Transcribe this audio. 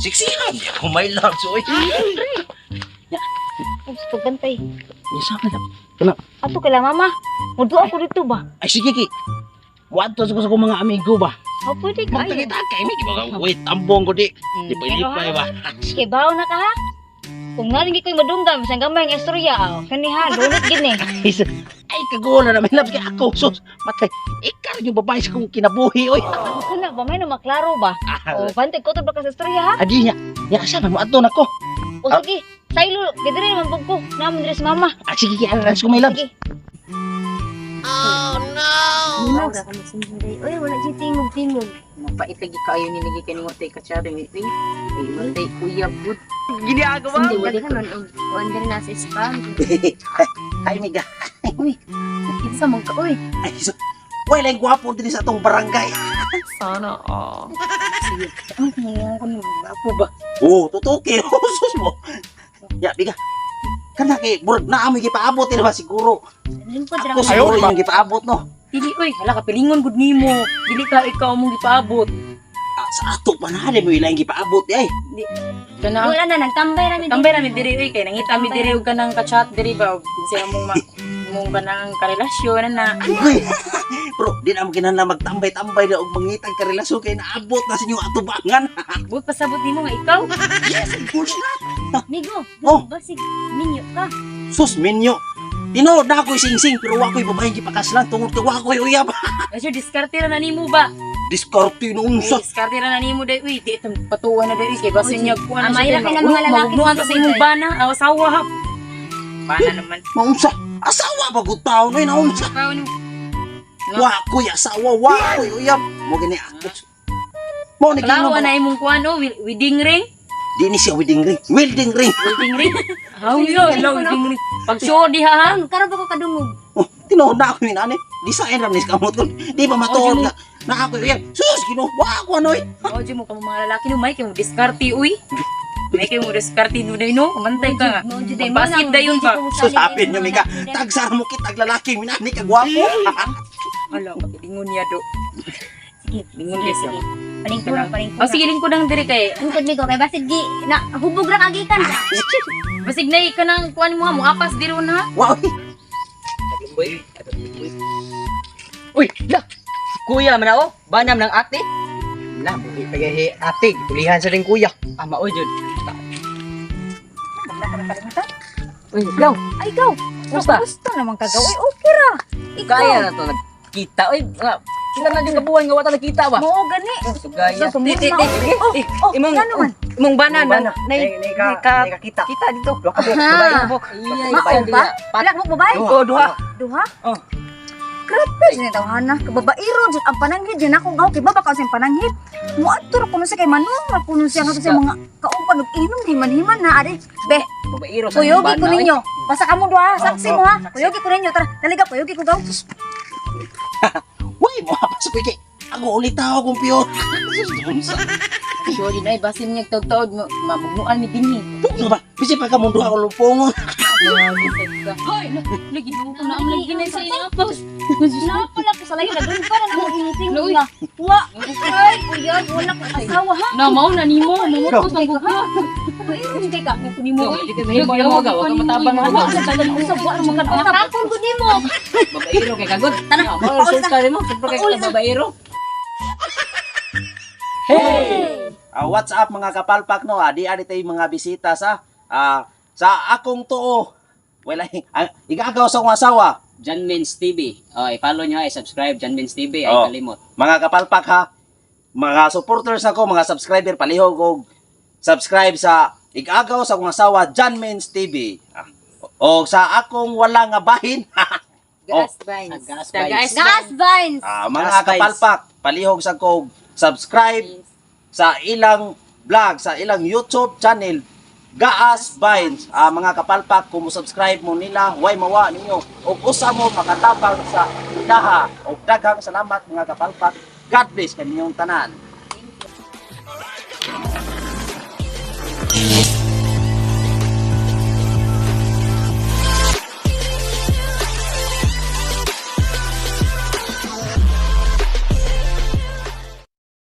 Siksihan. Oh my love, soy. Pagbantay. Isa ka na. Ato kala mama. Mudu ako dito ba? Ay, sige, ki. Wadto sa mga amigo ba? O pwede ka. Magtagita kay mi wait, tambong ko di. Di pa ilipay ba? Kay bawo na ka ha? Kung nalingi ko'y madungdam, isang gamay ang istorya, kaniha, dunit gini. Ay, kagula na may love kay ako. Sus, matay. Ikar yung babae sa kong kinabuhi, oy. Ako na ba, may na maklaro ba? O, bantay ko ito ba ka sa istorya ha? Adi niya. Ya, siya na maadto na ko. O sige, saylo, gidiri naman pag ko, naman diri sa mama. Ah, sige, kaya alas ko may love. Sige. Wala ka masinday. Uy, wala siya tingog-tingog. Mapait lagi kayo nilagay ka ni Watay Katsari. Ay, Watay Kuya Bud. Hindi, wala ka nun. Wala na sa spam. Ay, miga. Uy, isa mong ka. Uy, Ay, so, wala yung gwapo din sa atong barangay. Sana, sige. Ang kaya ko nung Gwapo ba? Oo, tutuki. Sus mo. Ya, biga. Kana kay, burag na amoy gipaabot ba siguro. lingkod Ako siguro yung gipaabot, no? Dili, uy, hala ka, pilingon good nimo. Dili ka, ikaw mong ipaabot. Ah, sa ato pa na, mo ilang gipaabot, ay. Kana, Wala na, nagtambay namin. tambay namin diri, uy, kay nangita mi diri, ka ng kachat diri ba? Siya mong ka ng karelasyon na. Uy, bro, di na mo kinahanglan magtambay-tambay na og mangitag ka relasyon kay naabot na sa inyong atubangan. But pasabot nimo nga ikaw. Yes, of course not. Migo, Oh. basig, minyo ka. Sus, minyo. Tinood na ako'y sing-sing, pero wako'y babaeng gipakas lang, tungod ka wako'y uyab. Asyo, diskarte na nimo ba? Diskarte nung sa. Diskarte na nimo day, uy, di itong patuwa na day, kay basin niya kuha na Amay siya. laki ng mga lalaki Magugnuhan sa sa imong buhay. bana, asawa ha. Bana naman. Maunsa. Asawa ba gud taon ay naunsa. Ikaw ni Wako'y asawa, wako'y uyab. Mo gani ako. Mo ni Klaro kino na imong kuha no, wedding ring. Di ni siya wedding ring. Wedding ring. Wedding ring. How yo, hello, wedding ring. Pag show di ha. Karon ba ko kadungog? Oh, tinood na ako yun, ane. Design ram ni kamot ko. Di ba matuod ka? Na ako uyab. Sus, kino, wako ano eh. O di mo ka mga lalaki no, may kay mo diskarte uy. May kay mo diskarte no day no, mantay ka nga. No, Juday, Basid dayon ka. So sabi niyo Mika, tagsar mo kitag lalaki minani ka gwapo. Ala, lingon niya do. Sige, Lingon niya siya. palingkuran, palingkuran. O sige lingkod ang diri kay. Lingkod, Migo, kay basig gi, na, hubog ra kagikan. Basig na ka nang kuan mo ha, mo apas diri na. Wow. Uy, la! Kuya man ako, banam ng ate. La, buhay tagay ate, pulihan sa ring kuya. Ama o jud. Uy, ikaw, Ay, ikaw. Kumusta? Gusto naman kagaw. Ay, okay ra. Ikaw. kaya na to nagkita. Uy, sila na din kabuhan nga wata nagkita ba? Moo gani. So gaya. Sa sumuna. Imong Ano man? imong banan na kita. kita dito. Duha ka Aha. po. Maon pa? Wala mo babae? Oh, duha. Duha? Oh. Grabe siya tawhana. Kababairo dyan ang pananghid dyan ako gaw. Kay baba ka siyang pananghid. Muadto ra kuno sa kay Manong. Kuno siya nga sa mga kaupan ug inom himan-himan na ari. Be, Babairo sa kuyogi ko ninyo. Basta kamo duha, saksi mo ha. saksi. Kuyogi ko ninyo. Tara, daliga kuyogi ko gaw. Uy, mo apas ko kay. Ako ulit ako kung piyo. Sure din ay basin niya taud-taud mabugnuan mi dinhi. Ano ba? Bisi pa ka mundo ako lumpungon. Hoy, lagi mo ko na ang lagi na sa inyo apos. Napala ko sa layo na doon ka na nang initing nga. Wa. Ay, kuya, wala ka asawa ha. Na mao na nimo, mamukos ang buka. Hindi ka ko nimo. Hindi mo mo gawa ka matabang mo. Usab wa mo kan utakon ko nimo. Babaero kay kagod. Tana, mo sulta mo, super kay babaero. What's up mga kapalpak no? Di tayo mga bisita sa akong tuo. Wala igagaw sa akong asawa. John Mins TV. I-follow nyo, i-subscribe John Mins TV. Ay Oh. kalimot. Mga kapalpak ha. Mga supporters ako, mga subscriber palihog og subscribe sa igagaw sa akong asawa John Mins TV. O sa akong wala nga bahin. Gas vines. Gas Guys, Gas vines! Mga Gas kapalpak palihog sa kong subscribe sa ilang vlog, sa ilang YouTube channel Gaas Vines. Mga kapalpak, kung subscribe mo nila, way mawa ninyo. O usa mo makatabang sa ilaha. O daghang salamat mga kapalpak. God bless kaninyong tanan.